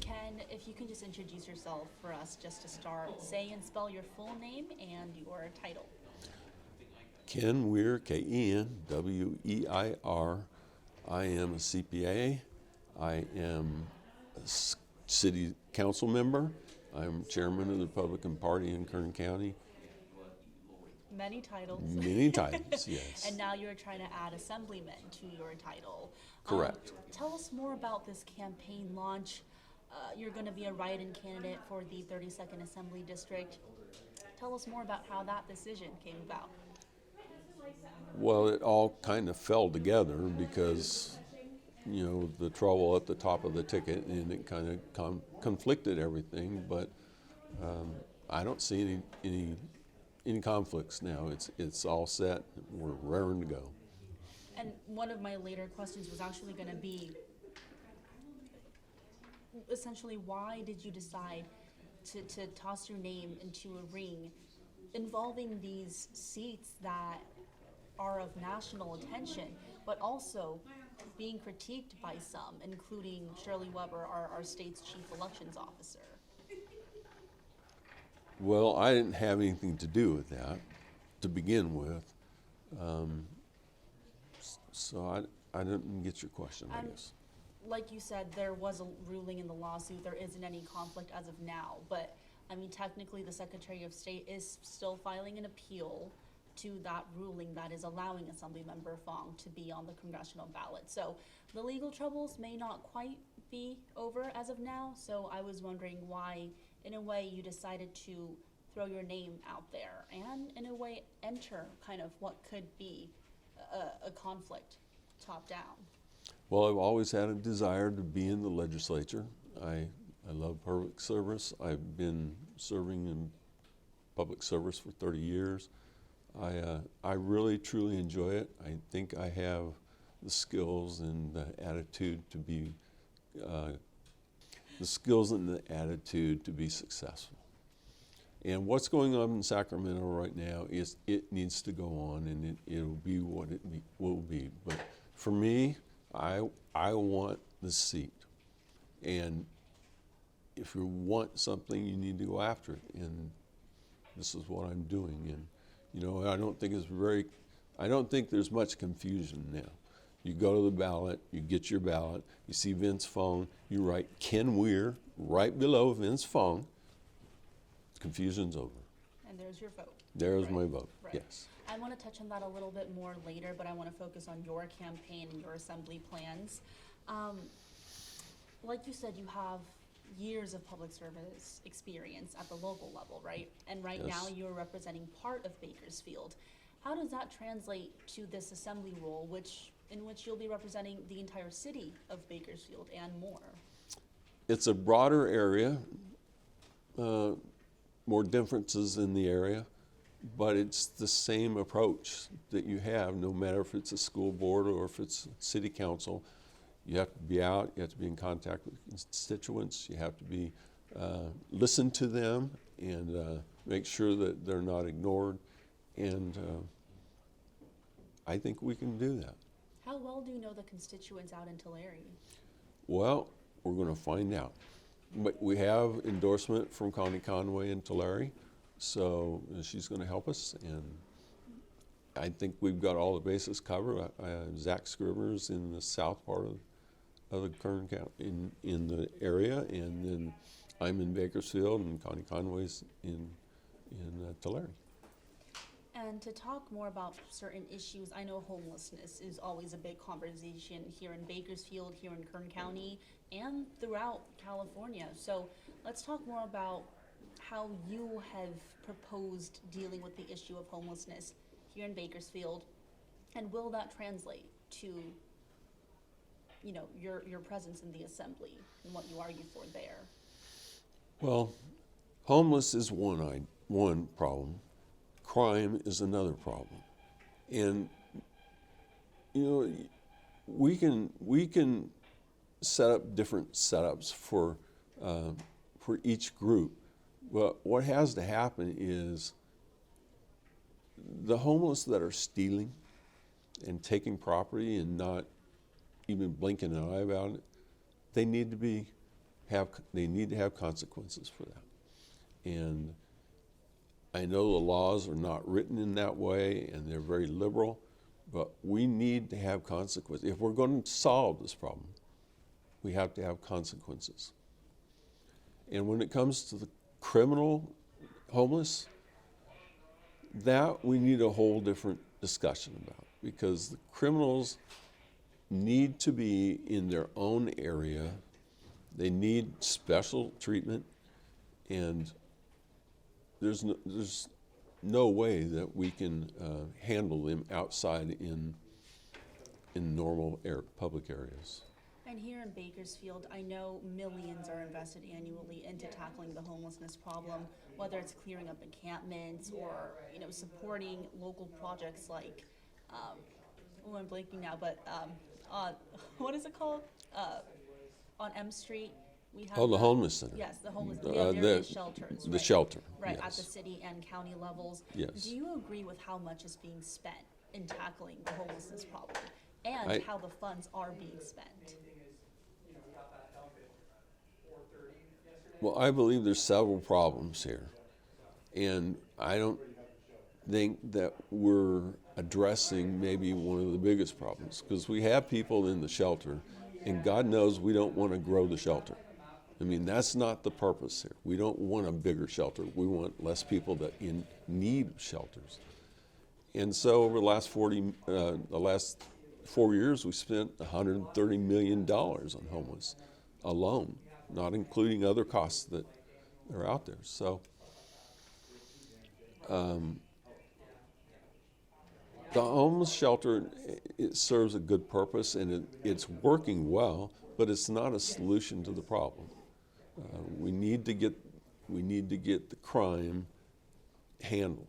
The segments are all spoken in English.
Ken, if you can just introduce yourself for us just to start, say and spell your full name and your title. Ken Weir, Kenweir. I am a CPA. I am a city council member. I'm chairman of the Republican Party in Kern County. Many titles. Many titles, yes. And now you're trying to add assemblyman to your title. Correct. Tell us more about this campaign launch. You're going to be a write-in candidate for the 32nd Assembly District. Tell us more about how that decision came about. Well, it all kind of fell together because, the trouble at the top of the ticket, and it kind of conflicted everything. But I don't see any conflicts now. It's all set. We're raring to go. And one of my later questions was actually going to be, essentially, why did you decide to toss your name into a ring involving these seats that are of national attention, but also being critiqued by some, including Shirley Weber, our state's chief elections officer? Well, I didn't have anything to do with that to begin with. So I didn't get your question, I guess. Like you said, there was a ruling in the lawsuit. There isn't any conflict as of now, but I mean, technically the Secretary of State is still filing an appeal to that ruling that is allowing Assemblymember Fong to be on the congressional ballot. So the legal troubles may not quite be over as of now. So I was wondering why, in a way, you decided to throw your name out there and, in a way, enter kind of what could be a conflict top down. Well, I've always had a desire to be in the legislature. I love public service. I've been serving in public service for 30 years. I really, truly enjoy it. I think I have the skills and the attitude to be successful. And what's going on in Sacramento right now is it needs to go on, and it'll be what it will be. But for me, I want the seat. And if you want something, you need to go after it. And this is what I'm doing. And I don't think there's much confusion now. You go to the ballot, you get your ballot, you see Vince Fong, you write Ken Weir right below Vince Fong. Confusion's over. And there's your vote. There's my vote, right. Yes. I want to touch on that a little bit more later, but I want to focus on your campaign and your assembly plans. Like you said, you have years of public service experience at the local level, right? And right Yes. now you're representing part of Bakersfield. How does that translate to this assembly role, in which you'll be representing the entire city of Bakersfield and more? It's a broader area, more differences in the area, but it's the same approach that you have, no matter if it's a school board or if it's city council. You have to be out, you have to be in contact with constituents, you have to be listen to them and make sure that they're not ignored. And I think we can do that. How well do you know the constituents out in Tulare? Well, we're going to find out. But we have endorsement from Connie Conway in Tulare, so she's going to help us, and I think we've got all the bases covered. Zach Scrivener's in the south part of the Kern County, in the area, and then I'm in Bakersfield, and Connie Conway's in Tulare. And to talk more about certain issues, I know homelessness is always a big conversation here in Bakersfield, here in Kern County, and throughout California. So let's talk more about how you have proposed dealing with the issue of homelessness here in Bakersfield, and will that translate to your presence in the assembly and what you argue for there? Well, homeless is one problem. Crime is another problem. And we can set up different setups for each group. But what has to happen is the homeless that are stealing and taking property and not even blinking an eye about it, they need to be need to have consequences for that. And I know the laws are not written in that way, and they're very liberal, but we need to have consequences. If we're going to solve this problem, we have to have consequences. And when it comes to the criminal homeless, that we need a whole different discussion about, because the criminals need to be in their own area. They need special treatment, and there's no way that we can handle them outside in normal public areas. And here in Bakersfield, I know millions are invested annually into tackling the homelessness problem, whether it's clearing up encampments or, you know, supporting local projects like, I'm blanking now, but what is it called? On M Street, we have The homeless center. Yes, the homeless. Yeah, there is shelters. The right? shelter. Right, yes. at the city and county levels. Yes. Do you agree with how much is being spent in tackling the homelessness problem, and how the funds are being spent? Well, I believe there's several problems here, and I don't think that we're addressing maybe one of the biggest problems, because we have people in the shelter, and God knows we don't want to grow the shelter. I mean, that's not the purpose here. We don't want a bigger shelter. We want less people that need shelters. And so over the last 4 years, we spent $130 million on homeless alone, not including other costs that are out there. So the homeless shelter, it serves a good purpose, and it's working well, but it's not a solution to the problem. We need to get the crime handled.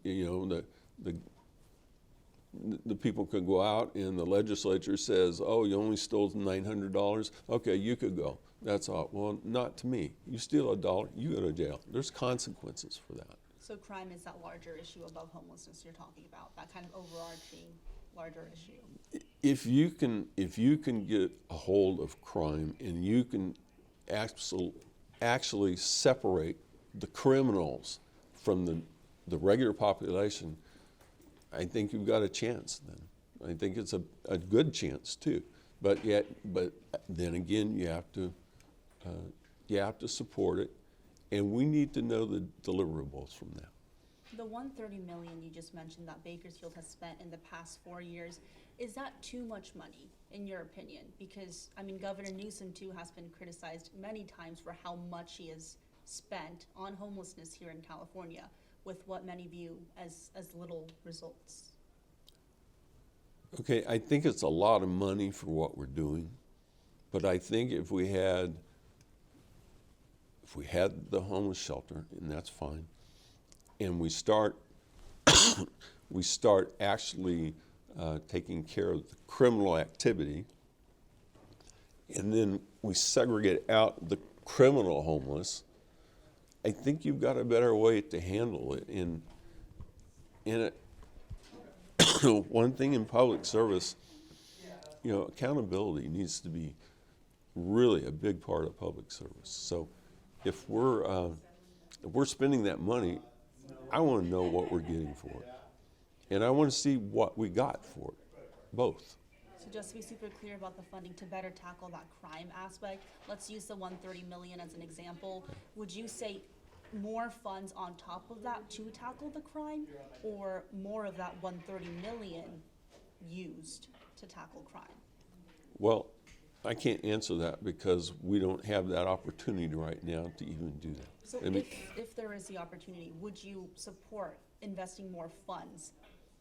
The people could go out, and the legislature says, "Oh, you only stole $900. Okay, you could go." That's all. Well, not to me. You steal $1, you go to jail. There's consequences for that. So crime is that larger issue above homelessness you're talking about, that kind of overarching larger issue. If you can get a hold of crime, and you can actually separate the criminals from the regular population, I think you've got a chance then. I think it's a good chance too. But then again, you have to support it, and we need to know the deliverables from that. The $130 million you just mentioned that Bakersfield has spent in the past 4 years, is that too much money in your opinion? Because I mean, Governor Newsom too has been criticized many times for how much he has spent on homelessness here in California, with what many view as little results. Okay, I think it's a lot of money for what we're doing, but I think if we had the homeless shelter, and that's fine, and we start actually taking care of the criminal activity, and then we segregate out the criminal homeless, I think you've got a better way to handle it. One thing in public service, accountability needs to be really a big part of public service. So if we're spending that money, I want to know what we're getting for it, and I want to see what we got for it, both. So just to be super clear about the funding to better tackle that crime aspect, let's use the $130 million as an example. Would you say more funds on top of that to tackle the crime, or more of that $130 million used to tackle crime? Well, I can't answer that because we don't have that opportunity right now to even do that. So if there is the opportunity, would you support investing more funds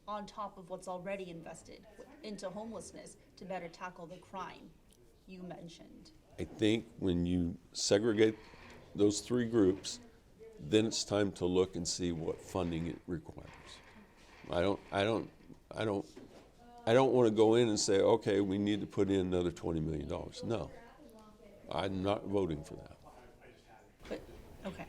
on top of what's already invested into homelessness to better tackle the crime you mentioned? I think when you segregate those three groups, then it's time to look and see what funding it requires. I don't want to go in and say, okay, we need to put in another $20 million. No, I'm not voting for that. But, okay.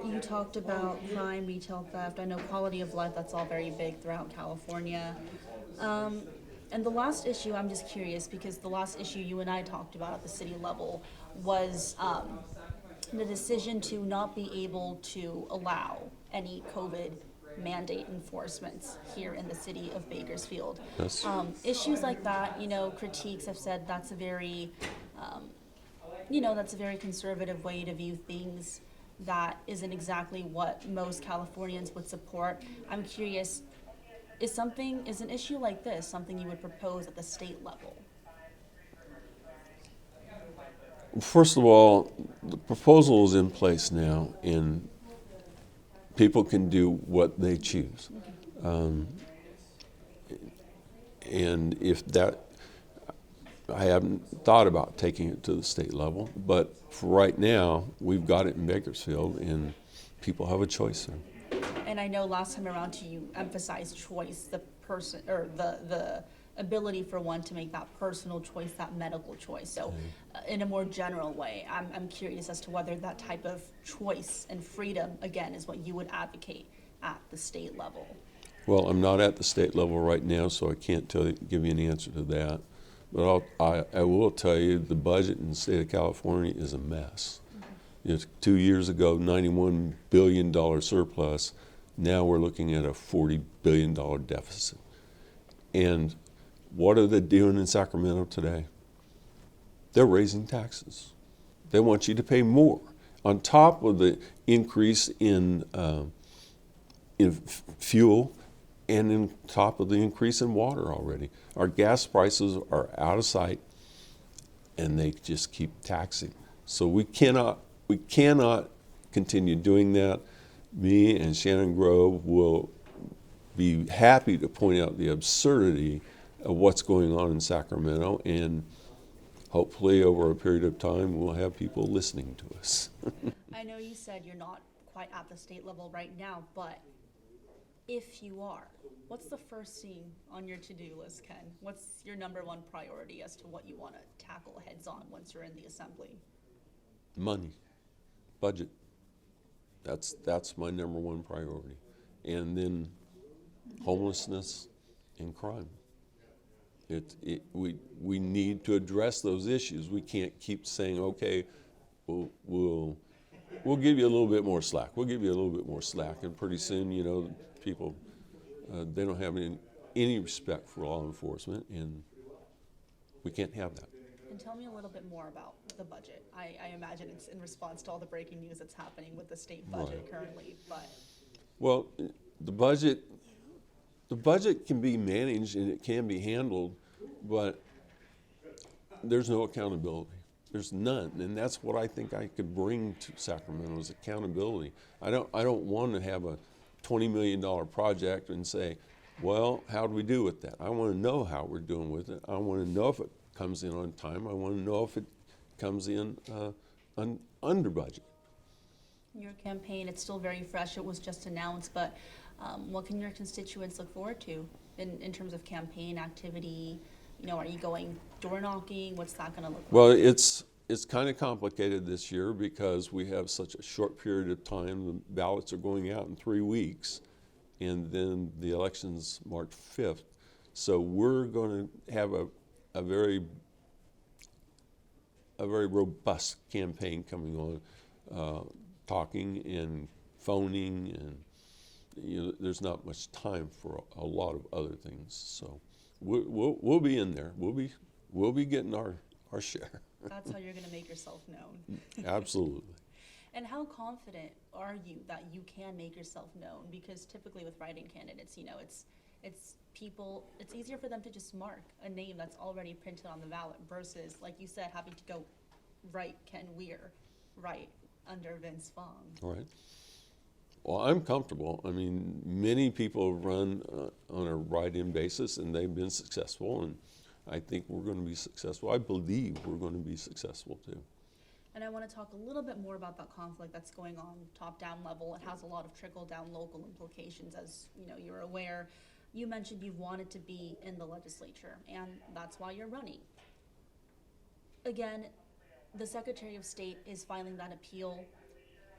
You talked about crime, retail theft. I know quality of life, that's all very big throughout California. And the last issue, I'm just curious, because the last issue you and I talked about at the city level was the decision to not be able to allow any COVID mandate enforcements here in the city of Bakersfield. Yes. Issues like that, critiques have said that's a very, that's a very conservative way to view things. That isn't exactly what most Californians would support. I'm curious, is an issue like this something you would propose at the state level? First of all, the proposal is in place now, and people can do what they choose. And if that, I haven't thought about taking it to the state level, but for right now, we've got it in Bakersfield, and people have a choice there. And I know last time around you emphasized choice, the person, or the ability for one to make that personal choice, that medical choice. So in a more general way, I'm curious as to whether that type of choice and freedom, again, is what you would advocate at the state level. Well, I'm not at the state level right now, so I can't give you an answer to that. But I will tell you the budget in the state of California is a mess. Mm-hmm. 2 years ago, $91 billion surplus. Now we're looking at a $40 billion deficit. And what are they doing in Sacramento today? They're raising taxes. They want you to pay more. On top of the increase in fuel, and on top of the increase in water already. Our gas prices are out of sight, and they just keep taxing. So we cannot continue doing that. Me and Shannon Grove will be happy to point out the absurdity of what's going on in Sacramento, and hopefully over a period of time we'll have people listening to us. I know you said you're not quite at the state level right now, but if you are, what's the first thing on your to-do list, Ken? What's your number one priority as to what you want to tackle heads on once you're in the assembly? Money, budget. That's my number one priority. And then homelessness and crime. We need to address those issues. We can't keep saying, okay, we'll give you a little bit more slack. We'll give you a little bit more slack, and pretty soon, people they don't have any respect for law enforcement, and we can't have that. And tell me a little bit more about the budget. I imagine it's in response to all the breaking news that's happening with the state budget currently, but. Well, the budget can be managed and it can be handled, but there's no accountability. There's none, and that's what I think I could bring to Sacramento is accountability. I don't want to have a $20 million project and say, well, how do we do with that? I want to know how we're doing with it. I want to know if it comes in on time. I want to know if it comes in under budget. Your campaign, it's still very fresh. It was just announced, but what can your constituents look forward to in terms of campaign activity? Are you going door knocking? What's that going to look like? Well, it's kind of complicated this year because we have such a short period of time. The ballots are going out in 3 weeks, and then the election's March 5th. So we're going to have a very robust campaign coming on, talking and phoning, and there's not much time for a lot of other things. So we'll be in there. We'll be getting our share. That's how you're going to make yourself known. Absolutely. And how confident are you that you can make yourself known? Because typically with writing candidates, it's easier for them to just mark a name that's already printed on the ballot versus, like you said, having to go write Ken Weir, write under Vince Fong. Right. Well, I'm comfortable. I mean, many people have run on a write-in basis, and they've been successful, and I think we're going to be successful. I believe we're going to be successful, too. And I want to talk a little bit more about that conflict that's going on top-down level. It has a lot of trickle-down local implications, as you're aware. You mentioned you wanted to be in the legislature, and that's why you're running. Again, the Secretary of State is filing that appeal.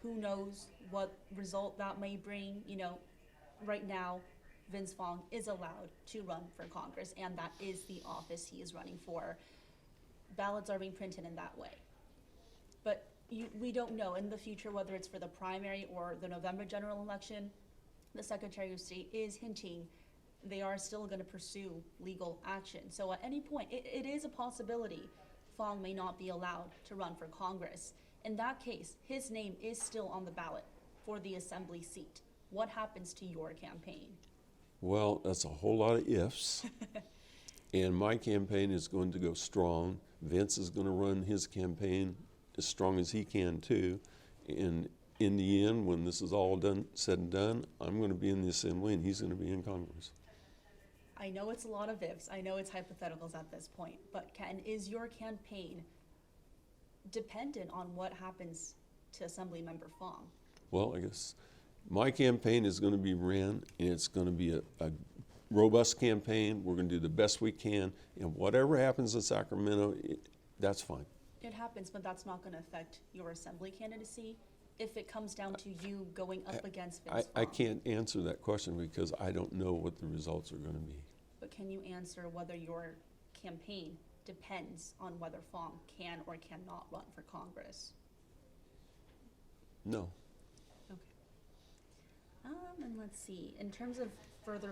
Who knows what result that may bring? Right now, Vince Fong is allowed to run for Congress, and that is the office he is running for. Ballots are being printed in that way. But we don't know in the future whether it's for the primary or the November general election. The Secretary of State is hinting they are still going to pursue legal action. So at any point, it is a possibility Fong may not be allowed to run for Congress. In that case, his name is still on the ballot for the assembly seat. What happens to your campaign? Well, that's a whole lot of ifs. And my campaign is going to go strong. Vince is going to run his campaign as strong as he can too. And in the end, when this is all said and done, I'm going to be in the assembly and he's going to be in Congress. I know it's a lot of ifs. I know it's hypotheticals at this point. But Ken, is your campaign dependent on what happens to Assemblymember Fong? Well, I guess my campaign is going to be ran, and it's going to be a robust campaign. We're going to do the best we can, and whatever happens in Sacramento, that's fine. It happens, but that's not going to affect your assembly candidacy if it comes down to you going up against Vince Fong. I can't answer that question because I don't know what the results are going to be. But can you answer whether your campaign depends on whether Fong can or cannot run for Congress? No. Okay. And let's see, in terms of further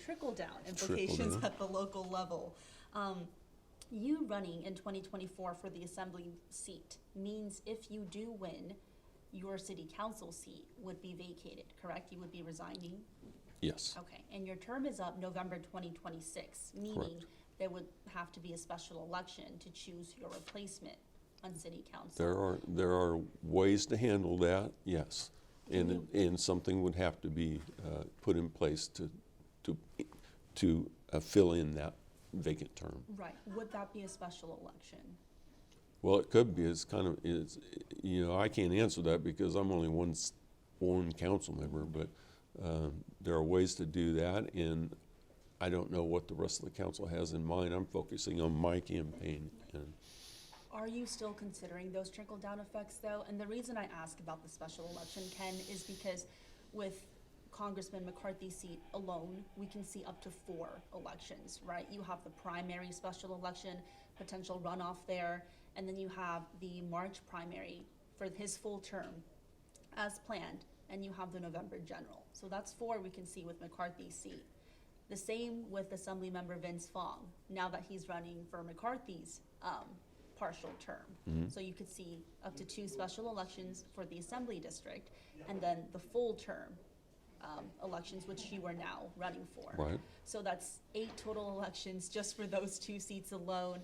trickle down implications at the local level, you running in 2024 for the assembly seat means if you do win, your city council seat would be vacated, correct? You would be resigning? Yes. Okay, and your term is up November 2026, meaning Correct. there would have to be a special election to choose your replacement on city council. There are ways to handle that, yes. And something would have to be put in place to fill in that vacant term. Right, would that be a special election? Well, it could be. I can't answer that because I'm only one council member, but there are ways to do that, and I don't know what the rest of the council has in mind. I'm focusing on my campaign. Are you still considering those trickle-down effects, though? And the reason I ask about the special election, Ken, is because with Congressman McCarthy's seat alone, we can see up to 4 elections, right? You have the primary special election, potential runoff there, and then you have the March primary for his full term as planned, and you have the November general. So that's 4 we can see with McCarthy's seat. The same with Assemblymember Vince Fong, now that he's running for McCarthy's partial term. Mm-hmm. So you could see up to 2 special elections for the Assembly District, and then the full term elections, which you are now running for. Right. So that's 8 total elections just for those 2 seats alone.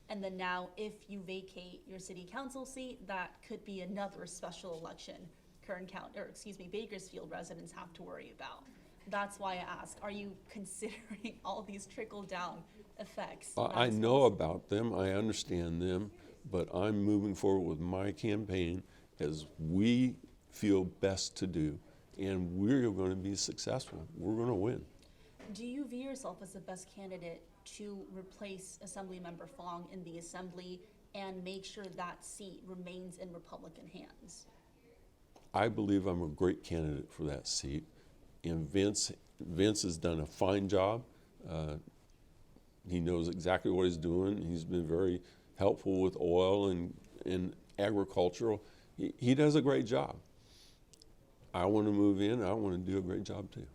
And then now, if you vacate your city council seat, that could be another special election Bakersfield residents have to worry about. That's why I ask, are you considering all these trickle-down effects? I know about them, I understand them, but I'm moving forward with my campaign as we feel best to do, and we're going to be successful. We're going to win. Do you view yourself as the best candidate to replace Assemblymember Fong in the Assembly and make sure that seat remains in Republican hands? I believe I'm a great candidate for that seat, and Vince has done a fine job. He knows exactly what he's doing. He's been very helpful with oil and agricultural. He does a great job. I want to move in. I want to do a great job too.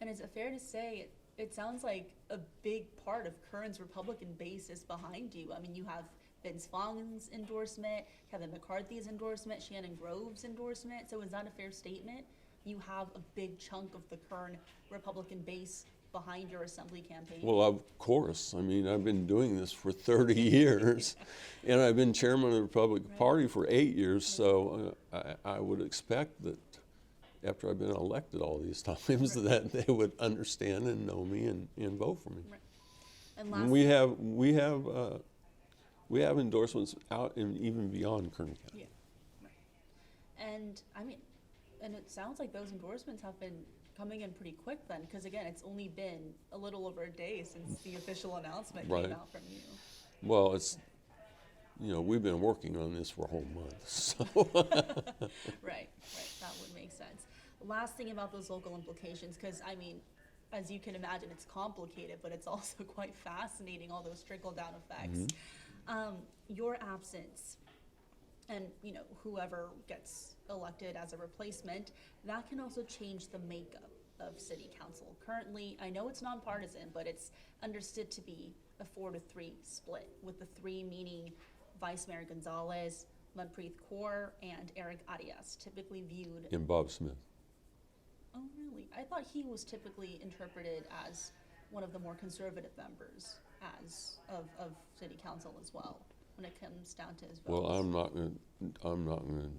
And is it fair to say it sounds like a big part of Kern's Republican base is behind you? I mean, you have Vince Fong's endorsement, Kevin McCarthy's endorsement, Shannon Grove's endorsement. So is that a fair statement? You have a big chunk of the Kern Republican base behind your assembly campaign? Well, of course. I mean, I've been doing this for 30 years, and I've been chairman of the Republican Party for 8 years, so I would expect that after I've been elected all these times that they would understand and know me and vote for me. Right. And lastly, we have endorsements out and even beyond Kern County. Yeah. Right. And I mean, and it sounds like those endorsements have been coming in pretty quick then, because again, it's only been a little over a day since the official announcement Right. came out from you. Well, we've been working on this for a whole month, so. Right, that would make sense. last thing about those local implications, because I mean, as you can imagine, it's complicated, but it's also quite fascinating, all those trickle-down effects. Your absence, and you know, whoever gets elected as a replacement, that can also change the makeup of city council. Currently, I know it's nonpartisan, but it's understood to be a 4-3 split, with the 3 meaning Vice Mayor Gonzalez, Manpreet Kaur, and Eric Arias, typically viewed. And Bob Smith. Oh, really? I thought he was typically interpreted as one of the more conservative members of city council as well, when it comes down to his votes. Well, I'm not gonna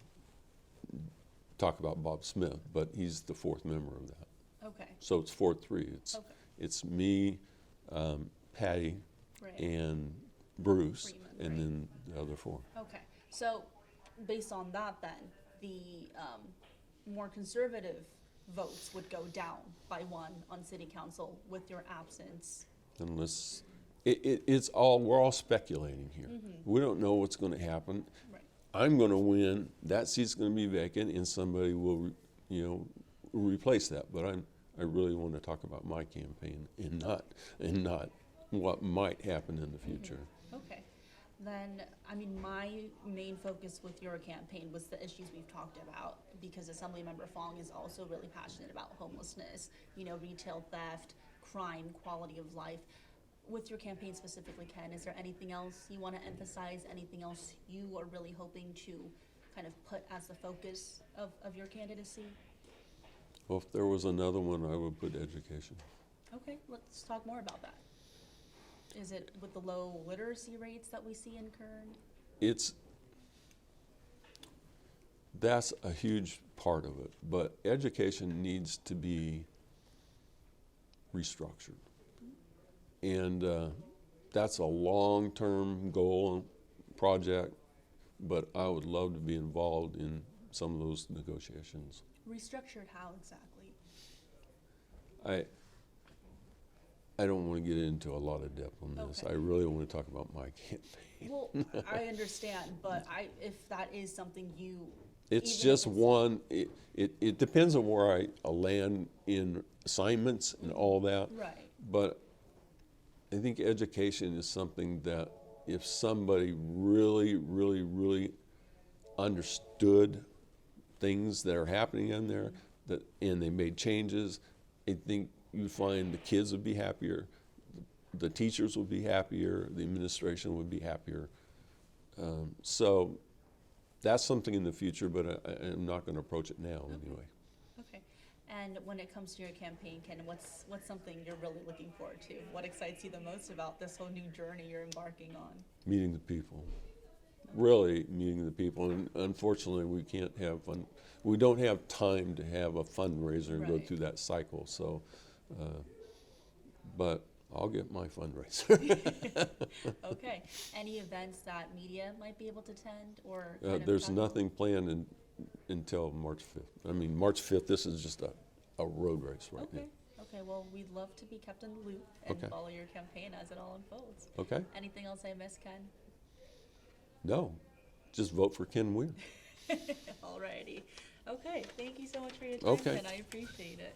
talk about Bob Smith, but he's the 4th member of that. Okay. So it's 4-3. Okay. It's me, Patty, Right. and Bruce, Freeman, and right. then the other 4. Okay, so based on that then, the more conservative votes would go down by 1 on city council with your absence. Unless, it's all, we're all speculating here. We don't know what's gonna happen. Right. I'm gonna win, that seat's gonna be vacant, and somebody will, replace that. But I really wanna talk about my campaign and not what might happen in the future. Okay, then, I mean, my main focus with your campaign was the issues we've talked about, because Assemblymember Fong is also really passionate about homelessness, retail theft, crime, quality of life. With your campaign specifically, Ken, is there anything else you want to emphasize, anything else you are really hoping to kind of put as the focus of your candidacy? Well, if there was another one, I would put education. Okay, let's talk more about that. Is it with the low literacy rates that we see in Kern? That's a huge part of it, but education needs to be restructured. And that's a long-term goal project, but I would love to be involved in some of those negotiations. Restructured how exactly? I don't want to get into a lot of depth on this. Okay. I really want to talk about my campaign. Well, I understand, but if that is something you. It's even just if one, it depends on where I land in assignments and all that. Right. But I think education is something that if somebody really, really, really understood things that are happening in there, and they made changes, I think you find the kids would be happier, the teachers would be happier, the administration would be happier. So that's something in the future, but I'm not going to approach it now anyway. Okay. And when it comes to your campaign, Ken, what's something you're really looking forward to? What excites you the most about this whole new journey you're embarking on? Meeting the people. Really meeting the people. And unfortunately, we can't have fun. We don't have time to have a fundraiser and go Right. through that cycle. So, but I'll get my fundraiser. Okay. Any events that media might be able to attend or? There's nothing planned until March 5th. I mean, March 5th, this is just a road race right Okay. Okay. Well, we'd love to be kept in the loop and Okay. follow your campaign as it all unfolds. now. Okay? Anything else I missed, Ken? No, just vote for Ken Weir. Alrighty. Okay. Thank you so much for your time, Okay. Ken. I appreciate it.